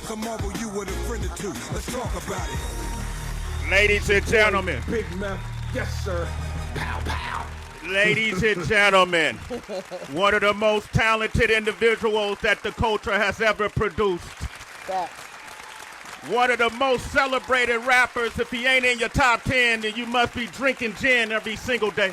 Some marvel you with a friend or two. Let's talk about it. Ladies and gentlemen. Big mouth. Yes, sir. Pow, pow. Ladies and gentlemen, one of the most talented individuals that the culture has ever produced. One of the most celebrated rappers. If he ain't in your top 10, then you must be drinking gin every single day.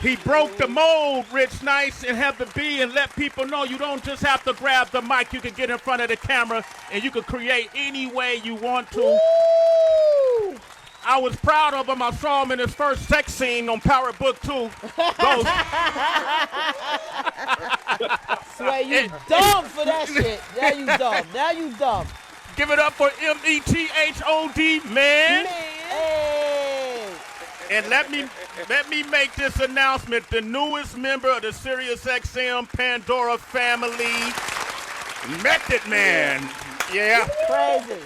He broke the mold, Rich Nice and Heather B, and let people know you don't just have to grab the mic. You can get in front of the camera, and you can create any way you want to. Woo! I was proud of him. I saw him in his first sex scene on Power Book 2. Sway, you dumb for that shit. Now you dumb. Give it up for METHOD, man. Hey. And let me make this announcement. The newest member of the Sirius XM Pandora family, Method Man. Yeah. Crazy.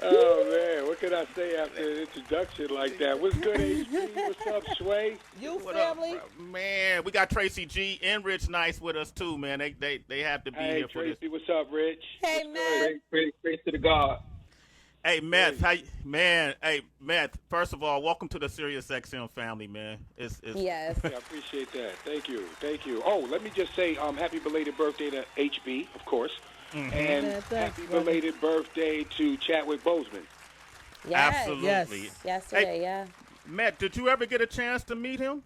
Oh, man. What can I say after an introduction like that? What's good, HB? What's up, Sway? You What family? up, man? We got Tracy G and Rich Nice with us, too, man. They have to be here for Tracy, this. what's up, Rich? Hey, man. Praise to the God. Hey, Meth, Meth, first of all, welcome to the Sirius XM family, man. It's Yes. Yeah, I appreciate that. Thank you. Oh, let me just say happy belated birthday to HB, of course. Mm-hmm. And happy belated birthday to Chadwick Boseman. Yes. Absolutely. Yesterday, yeah. Matt, did you ever get a chance to meet him,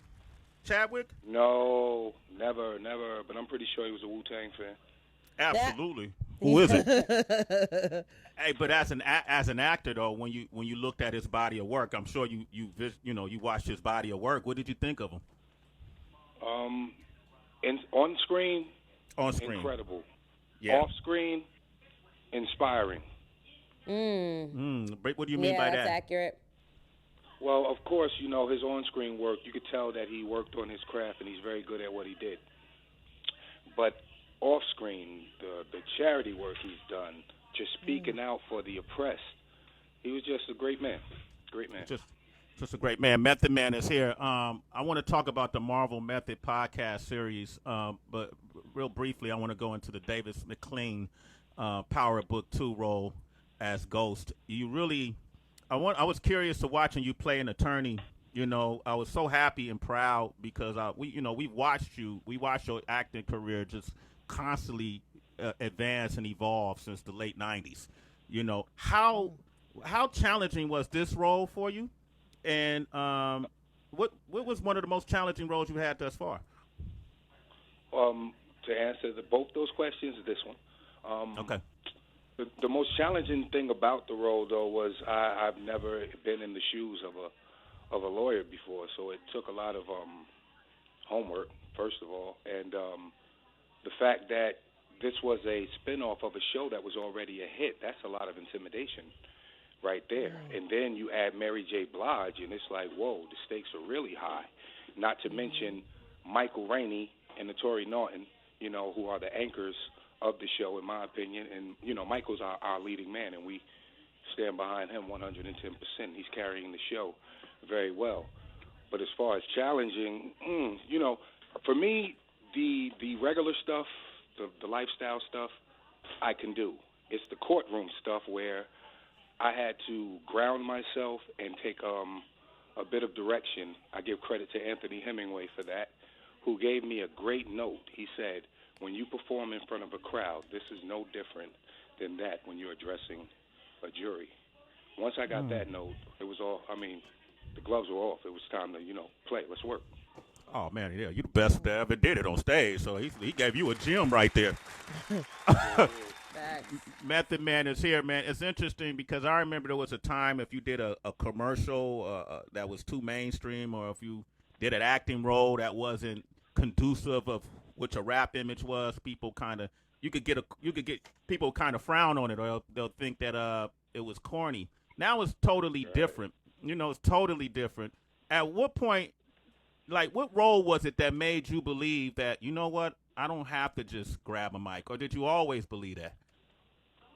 Chadwick? No, never. But I'm pretty sure he was a Wu-Tang fan. Absolutely. Who is it? Hey, but as an actor though, when you looked at his body of work, I'm sure you watched his body of work. What did you think of him? On screen, incredible. Yeah. Off screen, inspiring. What do you mean by that? Yeah, that's accurate. Well, of course, his on-screen work, you could tell that he worked on his craft and he's very good at what he did. But off-screen, the charity work he's done, just speaking out for the oppressed, he was just a great man. Great man. Just a great man. Method Man is here. I want to talk about the Marvel Method podcast series, but real briefly, I want to go into the Davis McLean Power Book 2 role as Ghost. I was curious to watching you play an attorney. I was so happy and proud because we watched your acting career just constantly advance and evolve since the late 90s. How challenging was this role for you? And what was one of the most challenging roles you had thus far? To answer both those questions, this one. Okay. The most challenging thing about the role, though, was I've never been in the shoes of a lawyer before, so it took a lot of homework, first of all, and the fact that this was a spinoff of a show that was already a hit, that's a lot of intimidation right there. And then you add Mary J. Blige, and it's like, whoa, the stakes are really high. Not to mention Michael Rainey and the Torey Lanez, who are the anchors of the show, in my opinion. And, Michael's our leading man, and we stand behind him 110%. He's carrying the show very well. But as far as challenging, for me, the regular stuff, the lifestyle stuff, I can do. It's the courtroom stuff where I had to ground myself and take a bit of direction. I give credit to Anthony Hemingway for that, who gave me a great note. He said, when you perform in front of a crowd, this is no different than that when you're addressing a jury. Once I got that note, it was all, the gloves were off. It was time to, play. Let's work. Oh, man, yeah, you the best that ever did it on stage, so he gave you a gem right there. Method Man is here, man. It's interesting because I remember there was a time if you did a commercial that was too mainstream, or if you did an acting role that wasn't conducive of which a rap image was, people you could get people kind of frown on it, or they'll think that it was corny. Now it's totally different. It's totally different. At what point, what role was it that made you believe that, what, I don't have to just grab a mic, or did you always believe that?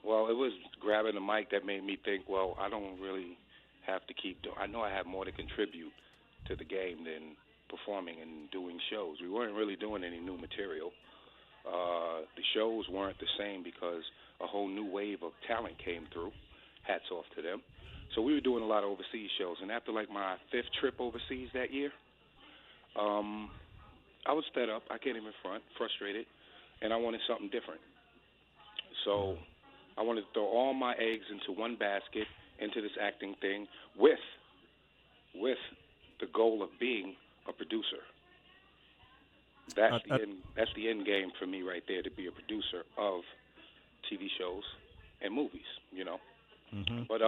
Well, it was grabbing the mic that made me think, well, I don't really have to keep doing. I know I have more to contribute to the game than performing and doing shows. We weren't really doing any new material. The shows weren't the same because a whole new wave of talent came through. Hats off to them. So we were doing a lot of overseas shows, and after like my 5th trip overseas that year, I was fed up. I can't even front, frustrated, and I wanted something different. So I wanted to throw all my eggs into one basket, into this acting thing, with the goal of being a producer. That's the end game for me right there, to be a producer of TV shows and movies, you know. Mm-hmm. But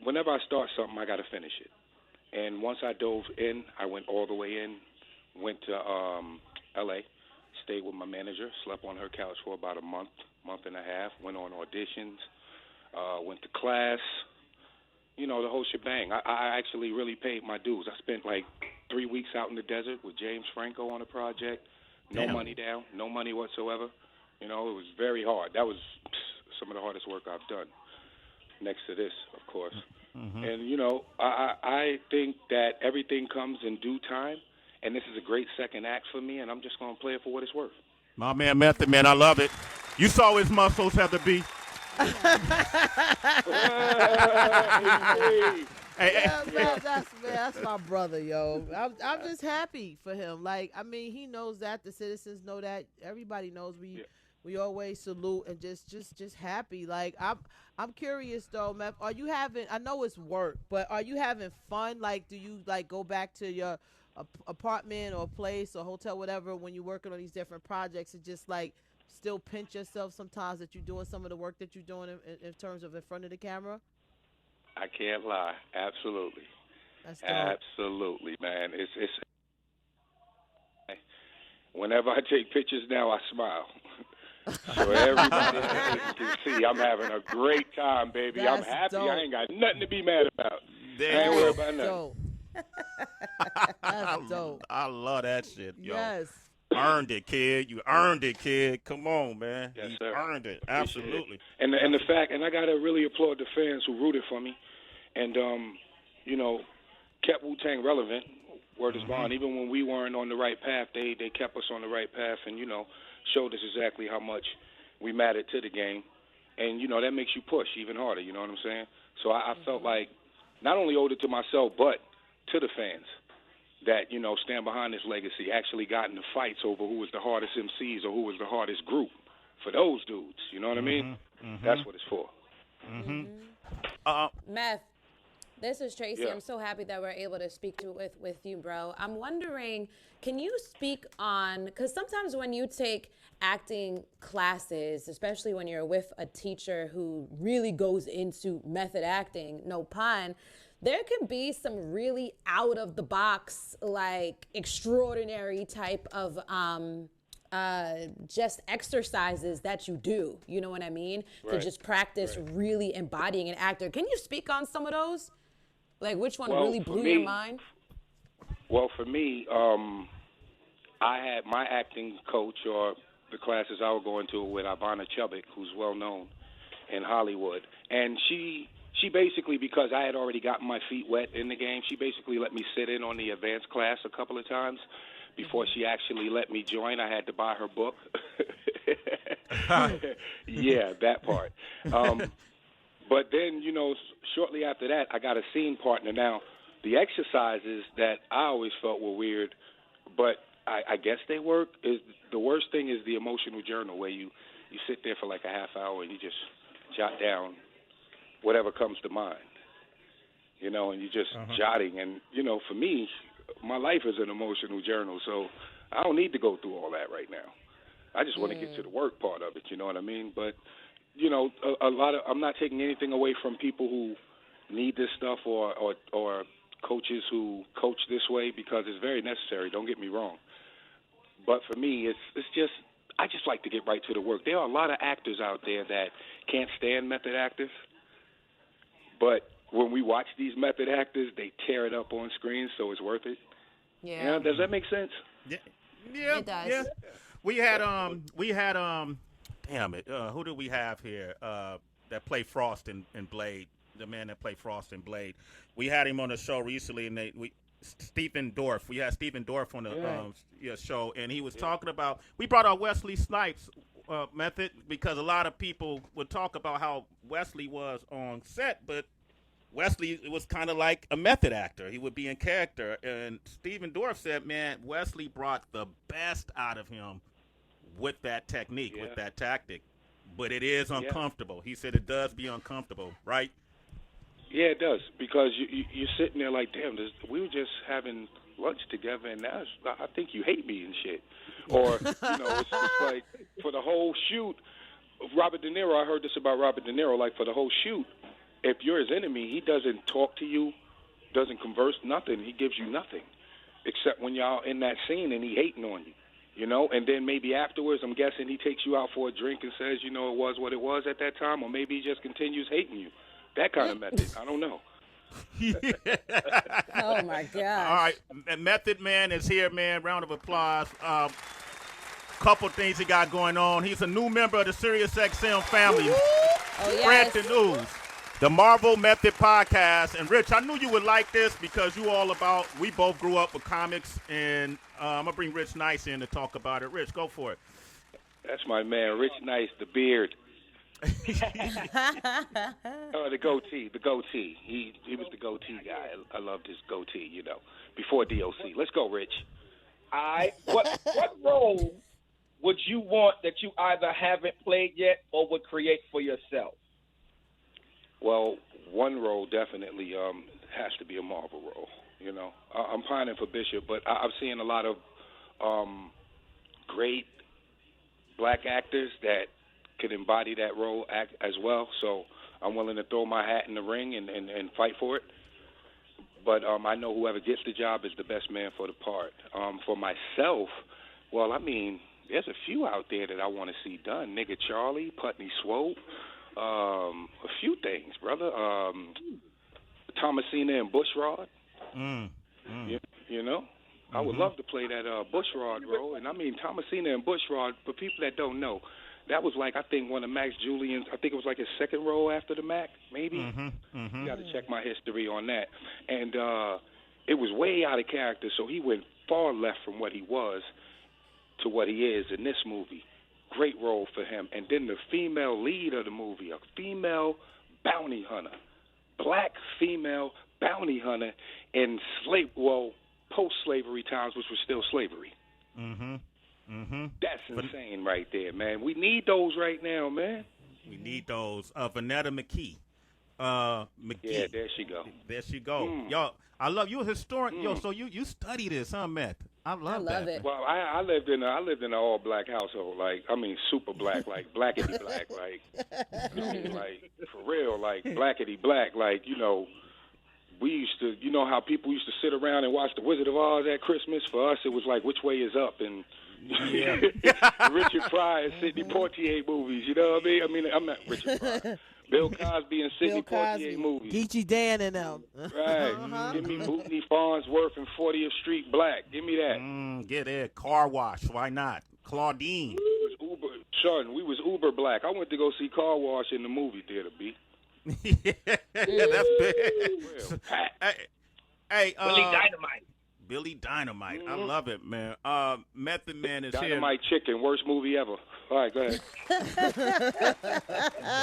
whenever I start something, I got to finish it. And once I dove in, I went all the way in, went to L.A., stayed with my manager, slept on her couch for about a month and a half, went on auditions, went to class, you know, the whole shebang. I actually really paid my dues. I spent like 3 weeks out in the desert with James Franco on a project, no money down, no money whatsoever. You know, it was very hard. That was some of the hardest work I've done, next to this, of course. Mm-hmm. And, you know, I think that everything comes in due time, and this is a great second act for me, and I'm just going to play it for what it's worth. My man Method Man, I love it. You saw his muscles have to be. That's my brother, yo. I'm just happy for him. Like, I mean, he knows that. The citizens know that. Everybody knows we always salute and just happy. Like, I'm curious though, Meth. Are you having? I know it's work, but are you having fun? Like, do you like go back to your apartment or place or hotel, whatever, when you're working on these different projects, and just like still pinch yourself sometimes that you're doing some of the work that you're doing in terms of in front of the camera? I can't lie. Absolutely. That's dope. Absolutely, man. It's whenever I take pictures now, I smile. So everybody can see I'm having a great time, baby. That's I'm happy. dope. I ain't got nothing to be mad about. I ain't worried about nothing. Dope. That's dope. I love that shit, yo. Yes. Earned it, kid. You earned it, kid. Come on, man. Yes, you sir. earned it. Absolutely. And the fact, and I gotta really applaud the fans who rooted for me, and you know, kept Wu-Tang relevant. Word is bond. Even when we weren't on the right path, they kept us on the right path, and you know, showed us exactly how much we mattered to the game, and you know that makes you push even harder. You know what I'm saying? So I felt like not only owed it to myself, but to the fans, that, you know, stand behind this legacy, actually got into fights over who was the hardest MCs or who was the hardest group for those dudes. You know what I mean? That's what it's for. Meth, this is Tracy. Yeah. I'm so happy that we're able to speak with you, bro. I'm wondering, can you speak on, because sometimes when you take acting classes, especially when you're with a teacher who really goes into method acting, no pun, there can be some really out of the box, like extraordinary type of just exercises that you do, you know what I mean? To just practice really embodying an actor. Can you speak on some of those? Like, which one really blew your mind? Well, for me, I had my acting coach, or the classes I would go into, with Ivana Chubbuck, who's well known in Hollywood, and she basically, because I had already gotten my feet wet in the game, she basically let me sit in on the advanced class a couple of times before she actually let me join. I had to buy her book. Yeah, that part. But then, you know, shortly after that, I got a scene partner. Now, the exercises that I always felt were weird, but I guess they work. Is the worst thing is the emotional journal, where you sit there for like a half hour and you just jot down whatever comes to mind, you know, and you're just jotting. And, you know, for me, my life is an emotional journal, so I don't need to go through all that right now. I just want to get to the work part of it, you know what I mean? But, you know, I'm not taking anything away from people who need this stuff or coaches who coach this way, because it's very necessary, don't get me wrong. But for me, it's just, I just like to get right to the work. There are a lot of actors out there that can't stand method actors, but when we watch these method actors, they tear it up on screen, so it's worth it. Yeah. You know, does that make sense? Yeah, It does. Yeah. We had damn it, who do we have here that played Frost in Blade? The man that played Frost in Blade. We had him on the show recently, and Stephen Dorff. We had Stephen Dorff on the show, and he was talking about. We brought out Wesley Snipes method because a lot of people would talk about how Wesley was on set, but Wesley was kind of like a method actor. He would be in character, and Stephen Dorff said, "Man, Wesley brought the best out of him with that technique, with that tactic, but it is uncomfortable." He said it does be uncomfortable, right? Yeah, it does, because you're sitting there like, damn, we were just having lunch together, and now I think you hate me and shit. Or, it's just like, for the whole shoot, Robert De Niro, I heard this about Robert De Niro, like, for the whole shoot, if you're his enemy, he doesn't talk to you, doesn't converse, nothing. He gives you nothing, except when y'all in that scene and he hating on you, and then maybe afterwards, I'm guessing he takes you out for a drink and says, it was what it was at that time, or maybe he just continues hating you. That kind of method. I don't know. Oh, my God. All right. Method Man is here, man. Round of applause. Couple things he got going on. He's a new member of the Sirius XM family. Oh, yes. Spread the news. The Marvel Method Podcast. And, Rich, I knew you would like this because we both grew up with comics. And I'm going to bring Rich Nice in to talk about it. Rich, go for it. That's my man, Rich Nice, the beard. The goatee. He was the goatee guy. I loved his goatee, before DOC. Let's go, Rich. What role would you want that you either haven't played yet or would create for yourself? Well, one role definitely has to be a Marvel role. I'm pining for Bishop, but I've seen a lot of great black actors that could embody that role as well. So I'm willing to throw my hat in the ring and fight for it. But I know whoever gets the job is the best man for the part. For myself, well, I mean, there's a few out there that I want to see done. Nigga Charlie, Putney Swope, a few things, brother. Thomasina and Bushrod. I would love to play that Bushrod role. And I mean, Thomasina and Bushrod, for people that don't know, that was like, I think, one of Max Julian's, I think it was like his second role after the Mac, maybe. You got to check my history on that. And it was way out of character, so he went far left from what he was to what he is in this movie. Great role for him. And then the female lead of the movie, a female bounty hunter, black female bounty hunter in post-slavery times, which was still slavery. That's insane right there, man. We need those right now, man. We need those. Vanetta McKee. Yeah, there she go. There she go. Yo, I love you, a historian. Yo, so you study this, huh, Matt? I love it. Well, I lived in an all black household, super black, like blackety black, like for real, like blackety black, we used to, how people used to sit around and watch The Wizard of Oz at Christmas. For us, it was like Which Way Is Up and Richard Pryor and Sidney Poitier movies. You know what I mean? I mean, I'm not Richard Pryor. Bill Cosby and Sidney Poitier movies. Geechee Dan and them. Right. Give me Bootney Farnsworth and 40th Street Black. Give me that. Get it. Car Wash. Why not? Claudine. We was Uber black. I went to go see Car Wash in the movie theater, B. Yeah, that's big. Hey, Billy Dynamite. Billy Dynamite. I love it, man. Method Man is Dynamite here. Chicken, worst movie ever. All right, go ahead.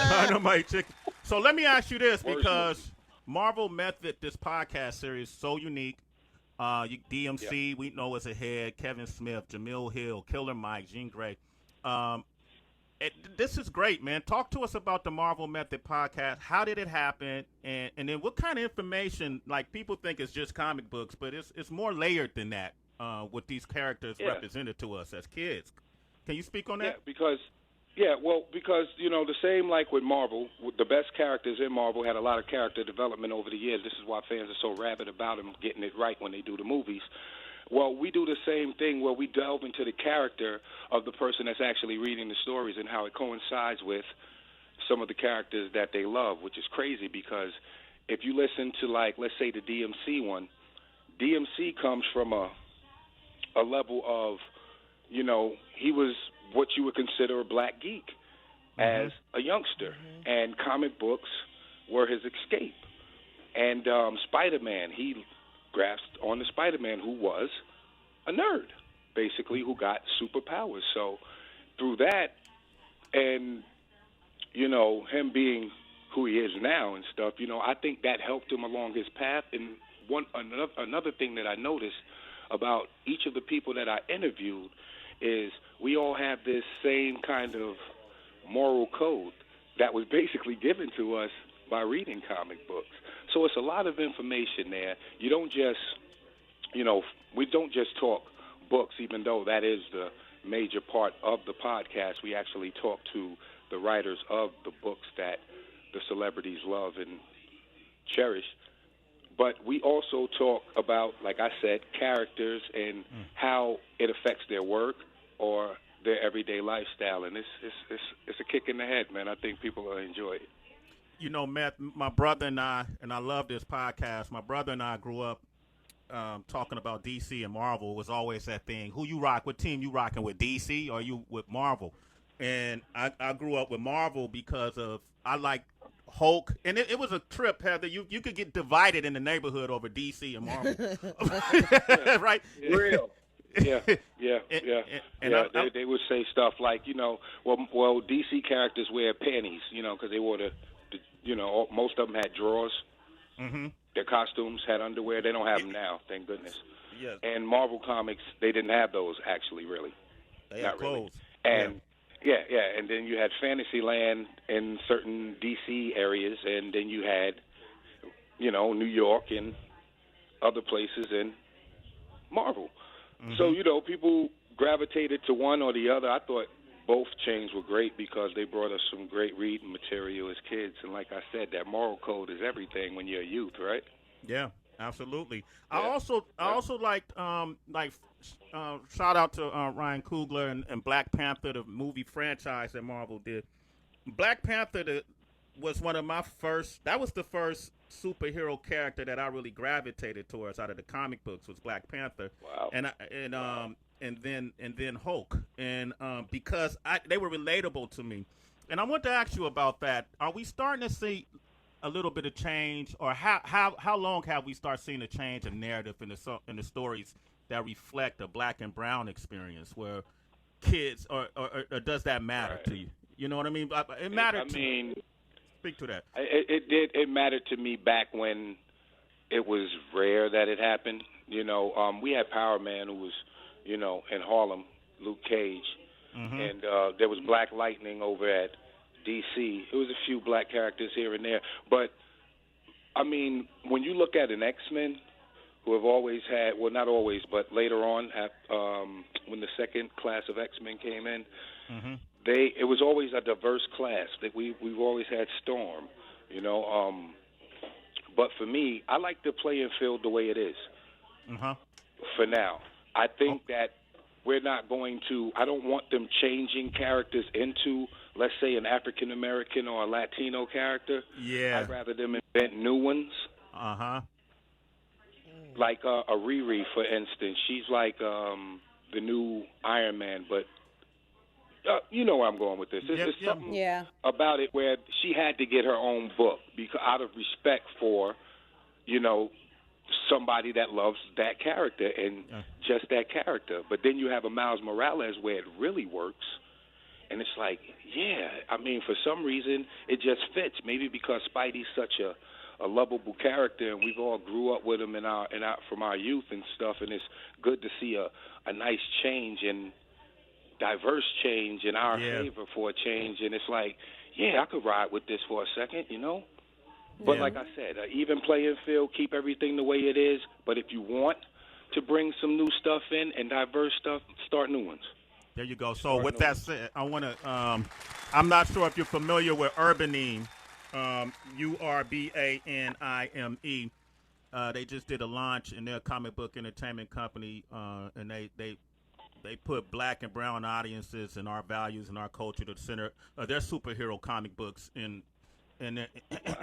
Dynamite Chicken. So let me ask you this, because Marvel Method, this podcast series, is so unique. DMC, we know is ahead. Kevin Smith, Jamil Hill, Killer Mike, Jean Grey. This is great, man. Talk to us about the Marvel Method podcast. How did it happen? And then what kind of information, like people think it's just comic books, but it's more layered than that with these characters represented to us as kids. Can you speak on that? Because the same like with Marvel, the best characters in Marvel had a lot of character development over the years. This is why fans are so rabid about them getting it right when they do the movies. Well, we do the same thing where we delve into the character of the person that's actually reading the stories and how it coincides with some of the characters that they love, which is crazy because if you listen to, like, let's say the DMC one, DMC comes from a level of, he was what you would consider a black geek as a youngster, and comic books were his escape. And Spider-Man, he grasped on the Spider-Man, who was a nerd, basically, who got superpowers. So through that, and him being who he is now and stuff, I think that helped him along his path. And another thing that I noticed about each of the people that I interviewed is we all have this same kind of moral code that was basically given to us by reading comic books. So it's a lot of information there. You don't just, we don't just talk books, even though that is the major part of the podcast. We actually talk to the writers of the books that the celebrities love and cherish. But we also talk about, like I said, characters and how it affects their work or their everyday lifestyle. And it's a kick in the head, man. I think people will enjoy it. Matt, my brother and I love this podcast. My brother and I grew up talking about DC and Marvel. It was always that thing. Who you rock? What team you rocking with, DC or you with Marvel? And I grew up with Marvel because I like Hulk. And it was a trip, Heather. You could get divided in the neighborhood over DC and Marvel. Right? Real. Yeah. They would say stuff like, well, DC characters wear panties, because they wore most of them had drawers. Mm-hmm. Their costumes had underwear. They don't have them now, thank goodness. Yes. And Marvel Comics, they didn't have those, actually, really. They had clothes. Really. And and then you had Fantasyland in certain DC areas, and then you had, New York and other places in Marvel. Mm-hmm. So, people gravitated to one or the other. I thought both chains were great because they brought us some great reading material as kids. And like I said, that moral code is everything when you're a youth, right? Yeah, absolutely. Yeah. I also liked shout out to Ryan Coogler and Black Panther, the movie franchise that Marvel did. Black Panther was one of my first. That was the first superhero character that I really gravitated towards out of the comic books was Black Panther. Wow. And then Hulk, and because they were relatable to me, and I want to ask you about that. Are we starting to see a little bit of change, or how long have we started seeing a change in narrative in the stories that reflect a black and brown experience, where kids or does that matter to you? You know what I mean? It mattered. Speak to that. It did. It mattered to me back when it was rare that it happened. We had Power Man who was, in Harlem, Luke Cage, and there was Black Lightning over at DC. There was a few black characters here and there, but when you look at an X-Men, who have always had, well, not always, but later on, when the second class of X-Men came in, it was always a diverse class. That we've always had Storm, but for me, I like the playing field the way it is. For now, I think that we're not going to. I don't want them changing characters into, let's say, an African American or a Latino character. Yeah, I'd rather them invent new ones. Like a Riri, for instance. She's like the new Iron Man, but you know where I'm going with this. There's something about it where she had to get her own book because out of respect for, somebody that loves that character and just that character. But then you have a Miles Morales where it really works, and it's like, for some reason it just fits. Maybe because Spidey's such a lovable character, and we've all grew up with him from our youth and stuff, and it's good to see a nice change and diverse change in our favor for a change. And it's like, I could ride with this for a second, But like I said, even playing field, keep everything the way it is. But if you want to bring some new stuff in and diverse stuff, start new ones. There you go. So with that said, I want to. I'm not sure if you're familiar with Urbanime. Urbanime. They just did a launch in their comic book entertainment company, and they put black and brown audiences and our values and our culture to the center of their superhero comic books and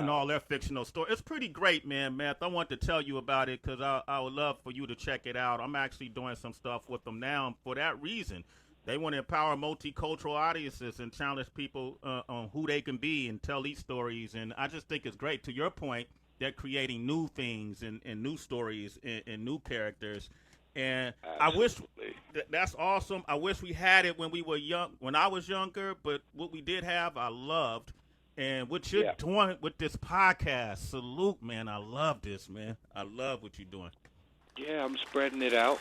all their fictional stories. It's pretty great, man, Matt. I want to tell you about it because I would love for you to check it out. I'm actually doing some stuff with them now for that reason. They want to empower multicultural audiences and challenge people on who they can be and tell these stories. And I just think it's great. To your point, they're creating new things and new stories and new characters. And I wish that's awesome. I wish we had it when we were young, when I was younger. But what we did have, I loved. And what you're doing with this podcast, salute, man. I love this, man. I love what you're doing. Yeah, I'm spreading it out,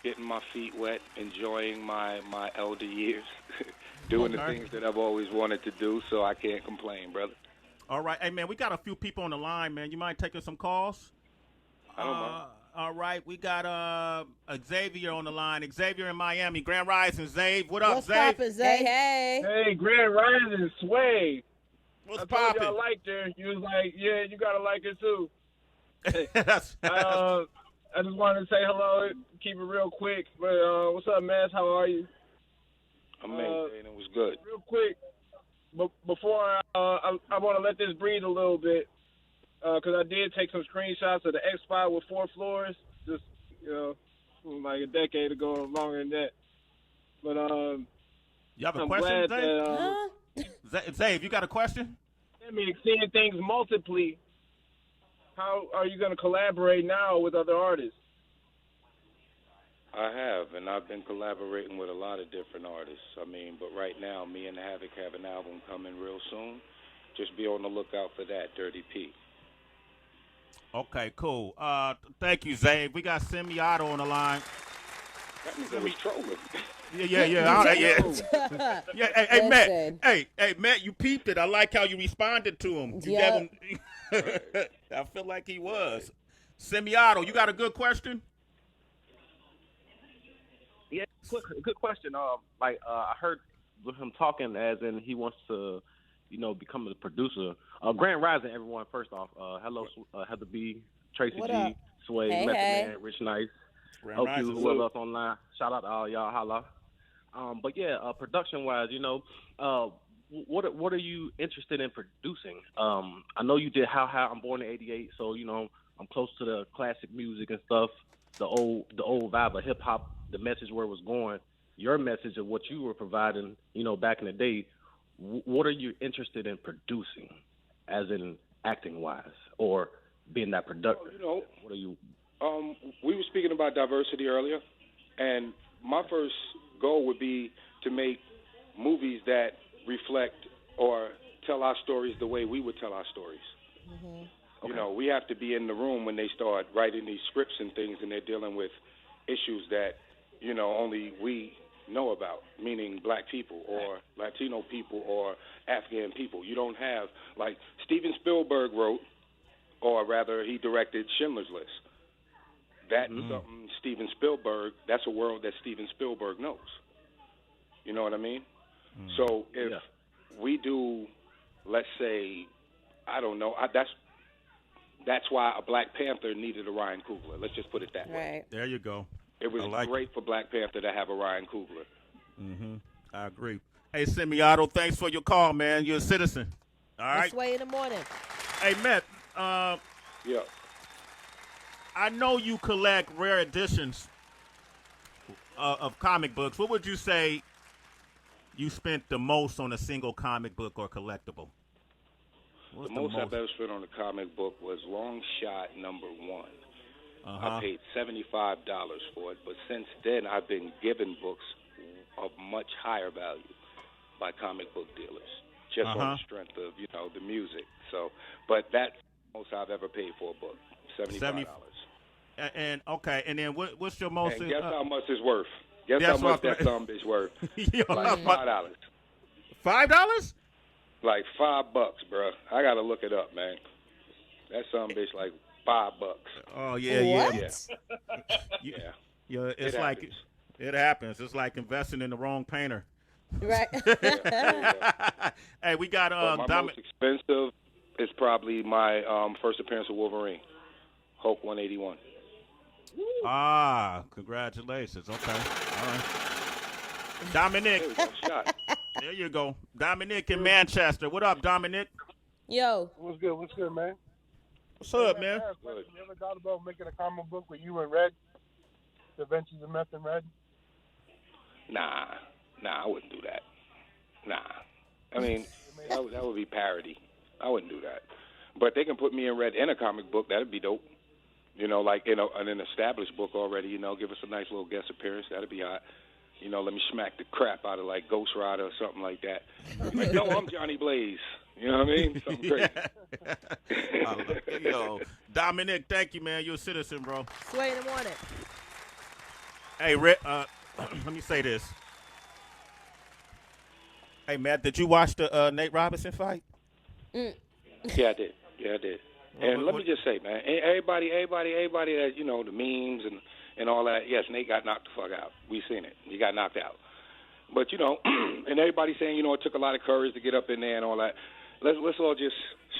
getting my feet wet, enjoying my elder years, doing the things that I've always wanted to do. So I can't complain, brother. All right. Hey, man, we got a few people on the line, man. You mind taking some calls? I don't mind. All right. We got Xavier on the line. Xavier in Miami. Grand Rising, Zave. What up, What's Zave? poppin', Zay? Hey. Hey, Grand Rising, Sway. What's I told you I poppin'? liked her. You was like, yeah, you gotta like her too. That's I just wanted to say hello. Keep it real quick. But what's up, Mass? How are you? Amazing. It was good. Real quick, before I want to let this breathe a little bit, because I did take some screenshots of the X Spot with 4 floors, just like a decade ago or longer than that. But you have a I'm question, glad Zave? that Zave, you got a question? seeing things multiply. How are you going to collaborate now with other artists? I have, and I've been collaborating with a lot of different artists. I mean, but right now, me and Havoc have an album coming real soon. Just be on the lookout for that, Dirty P. Okay, cool. Thank you, Zave. We got Semi-Auto on the line. That nigga was trolling. Yeah. Hey, Matt. Listen. Hey, Matt, you peeped it. I like how you responded to him. You gave him. I feel like he was. Semi-Auto, you got a good question? Yeah, good question. I heard with him talking as in he wants to, become a producer. Grand Rising, everyone. First off, hello, Heather B, Tracy What G, up? Sway, Hey, Method hey. Man, Rich Nice, Grand Aoki, Rising. whoever else online. Shout out to all y'all. Holla. But yeah, production wise, what are you interested in producing? I know you did How I'm born in '88, so I'm close to the classic music and stuff, the old vibe of hip hop, the message where it was going, your message of what you were providing, back in the day. What are you interested in producing, as in acting wise, or being that productive? What are you? We were speaking about diversity earlier, and my first goal would be to make movies that reflect or tell our stories the way we would tell our stories. Mm-hmm. We have to be in the room when they start writing these scripts and things, and they're dealing with issues that, only we know about, meaning black people or Latino people or Afghan people. You don't have, like Steven Spielberg wrote, or rather he directed Schindler's List. That's something Steven Spielberg, that's a world that Steven Spielberg knows. You know what I mean? So if we do, let's say, I don't know, that's why a Black Panther needed a Ryan Coogler. Let's just put it that way. Right. There you go. It was great for Black Panther to have a Ryan Coogler. I agree. Hey, Semi-Auto, thanks for your call, man. You're a citizen. All right. It's Sway in the morning. Hey, Matt. Yeah. I know you collect rare editions of comic books. What would you say you spent the most on a single comic book or collectible? The most I've ever spent on a comic book was Long Shot #1. I paid $75 for it, but since then I've been given books of much higher value by comic book dealers, just on the strength of the music. So, but that's the most I've ever paid for a book, $75. And okay, and then what's your most? And guess how much it's worth? Guess how much that bitch worth? Like $5. $5? Like $5, bro. I gotta look it up, man. That bitch like $5. Oh yeah, What? yeah. It's like it happens. It's like investing in the wrong painter. Right. Hey, we got my most expensive is probably my first appearance of Wolverine, Hulk 181. Congratulations. Okay, all right. Dominic. There you go. Dominic in Manchester. What up, Dominic? Yo. What's good, man? What's up, man? You ever thought about making a comic book with you and Red? The Adventures of Meth and Red? Nah, I wouldn't do that. Nah. I mean, that would be parody. I wouldn't do that. But they can put me in red in a comic book. That'd be dope. You know, like in an established book already. You know, give us a nice little guest appearance. That'd be hot. You know, let me smack the crap out of like Ghost Rider or something like that. Like, no, I'm Johnny Blaze. You know what I mean? Something crazy. Yo, Dominic, thank you, man. You're a citizen, bro. Sway in the morning. Hey, Rick, let me say this. Hey, Matt, did you watch the Nate Robinson fight? Yeah, I did. And let me just say, man, everybody that, you know, the memes and all that, yes, Nate got knocked the fuck out. We seen it. He got knocked out. But, you know, and everybody saying, you know, it took a lot of courage to get up in there and all that. Let's all just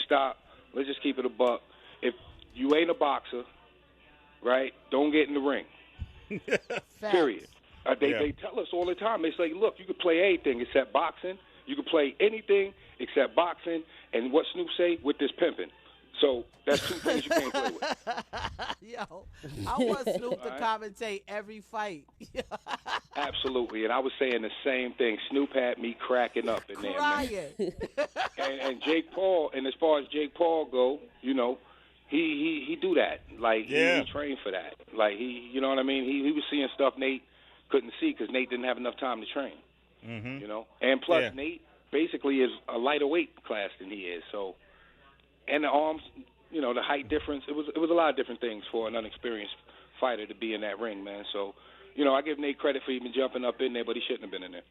stop. Let's just keep it a buck. If you ain't a boxer, right, don't get in the ring. Period. They tell us all the time. They say, look, you can play anything except boxing. You can play anything except boxing. And what Snoop say? With this pimping. So that's two things you can't play with. Yo, I want Snoop to commentate every fight. Absolutely, and I was saying the same thing. Snoop had me cracking up in there, man. And Jake Paul, and as far as Jake Paul go, you know, he do that. Like he trained for that. Like you know what I mean? He was seeing stuff Nate couldn't see because Nate didn't have enough time to train. Mm-hmm. You know, and plus Nate basically is a lighter weight class than he is. So, and the arms, you know, the height difference. It was a lot of different things for an unexperienced fighter to be in that ring, man. So, you know, I give Nate credit for even jumping up in there, but he shouldn't have been in there.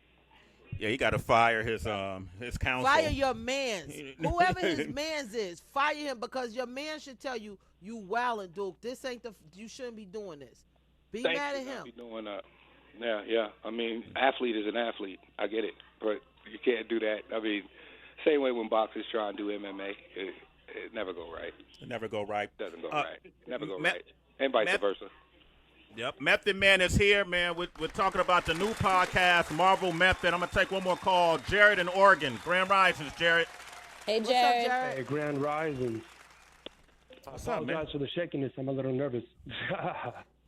Yeah, he got to fire his counsel. Fire your mans. Whoever his mans is, fire him because your man should tell you, you wildin', Duke. This ain't you shouldn't be doing this. Be mad at him. Be doing yeah. I mean, athlete is an athlete. I get it, but you can't do that. I mean, same way when boxers try and do MMA, it never go right. It never go right. Doesn't go right. Never go right. And vice versa. Yep. Method Man is here, man. We're talking about the new podcast, Marvel Method. I'm going to take one more call. Jared in Oregon. Grand Risings, Jared. Hey, Jared. What's up, Jared? Hey, Grand Risings. What's up, man? For the shakiness. I'm a little nervous.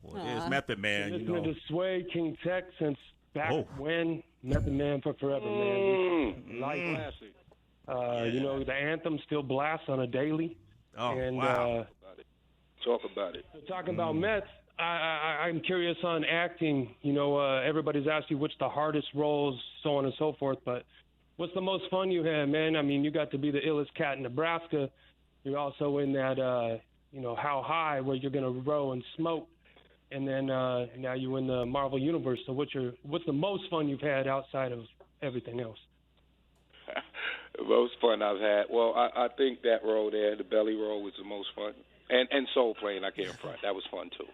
Well, it is Method Man. Listening to Sway, King Tech since back when. Method Man for forever, man. You know, the anthem still blasts on a daily. Oh, and, wow. Talk about it. Talking about Meth, I'm curious on acting. You know, everybody's asked you which the hardest roles, so on and so forth, but what's the most fun you had, man? I mean, you got to be the illest cat in Nebraska. You're also in that, you know, How High, where you're going to row and smoke. And then now you're in the Marvel Universe. So what's the most fun you've had outside of everything else? The most fun I've had. Well, I think that role there, the belly role, was the most fun. And Soul Plane, I can't front. That was fun, too.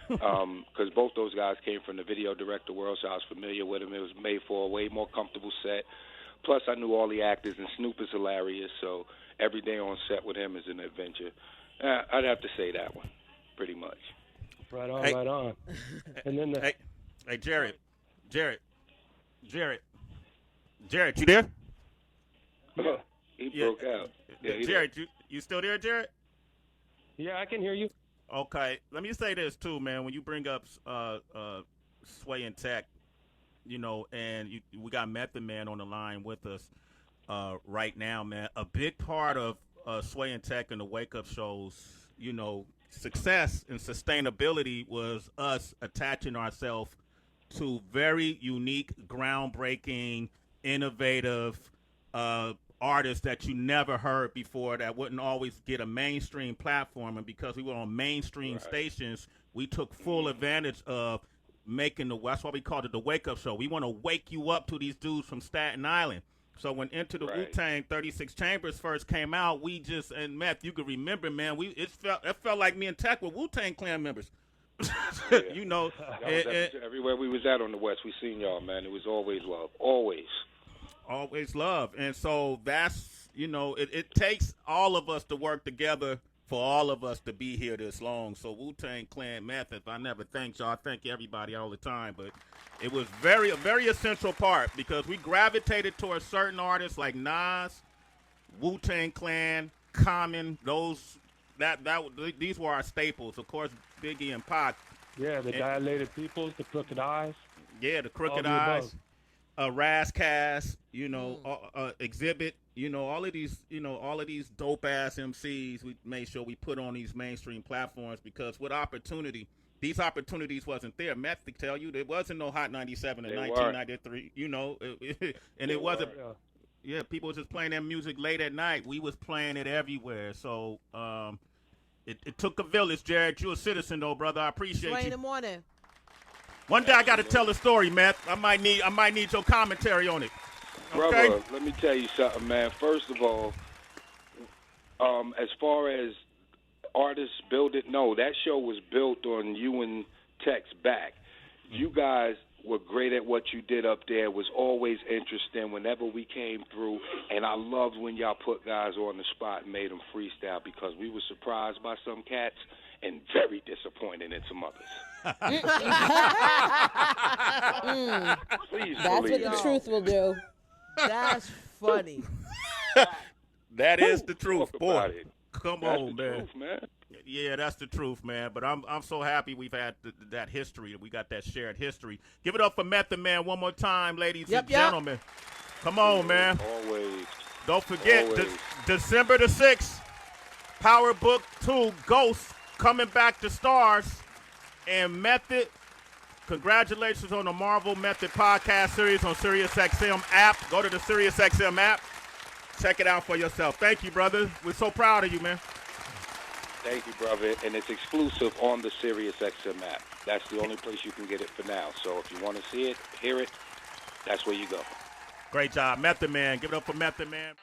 Because both those guys came from the video director world, so I was familiar with them. It was made for a way more comfortable set. Plus, I knew all the actors, and Snoop is hilarious, so every day on set with him is an adventure. I'd have to say that one, pretty much. Right on, right on. And then hey, Jared, you there? He broke out. Yeah, Jared, you still there, Jared? Yeah, I can hear you. Okay, let me say this too, man. When you bring up Sway and Tech, you know, and we got Method Man on the line with us right now, man. A big part of Sway and Tech and the Wake Up shows, you know, success and sustainability was us attaching ourselves to very unique, groundbreaking, innovative artists that you never heard before that wouldn't always get a mainstream platform. And because we were on mainstream stations, we took full advantage of making that's why we called it the Wake Up Show. We want to wake you up to these dudes from Staten Island. So when Enter the Wu-Tang 36 Chambers first came out, we just, and Meth, you could remember, man, it felt like me and Tech were Wu-Tang Clan members. You know. Everywhere we was at on the West, we seen y'all, man. It was always love. Always. Always love. And so that's, you know, it takes all of us to work together for all of us to be here this long. So Wu-Tang Clan Method, I never thank y'all. I thank everybody all the time. But it was a very essential part because we gravitated towards certain artists like Nas, Wu-Tang Clan, Common. These were our staples. Of course, Biggie and Pac. Yeah, the dilated peoples, the crooked eyes. Yeah, the crooked eyes. Razzcast, Exhibit, all of these dope ass MCs. We made sure we put on these mainstream platforms because with opportunity, these opportunities wasn't there. Meth to tell you there wasn't no Hot 97 in 1993. And it wasn't. Yeah, people was just playing their music late at night. We was playing it everywhere. So it took a village, Jared. You're a citizen though, brother. I appreciate you. In the morning. One day I got to tell a story, Meth. I might need your commentary on it. Okay? Brother, let me tell you something, man. First of all, as far as artists build it, no, that show was built on you and Tech's back. You guys were great at what you did up there. It was always interesting whenever we came through, and I loved when y'all put guys on the spot and made them freestyle because we were surprised by some cats and very disappointed in some others. Please That's what the truth will do. That's funny. That is the truth, boy. Come That's on, the man. Truth, man. Yeah, that's the truth, man. But I'm so happy we've had that history. We got that shared history. Give it up for Method Man one more time, ladies and gentlemen. Come on, man. Always. Don't forget, December the 6th, Power Book 2, Ghost, coming back to stars. And Method, congratulations on the Marvel Method podcast series on Sirius XM app. Go to the Sirius XM app. Check it out for yourself. Thank you, brother. We're so proud of you, man. Thank you, brother. And it's exclusive on the Sirius XM app. That's the only place you can get it for now. So if you want to see it, hear it, that's where you go. Great job, Method Man. Give it up for Method Man.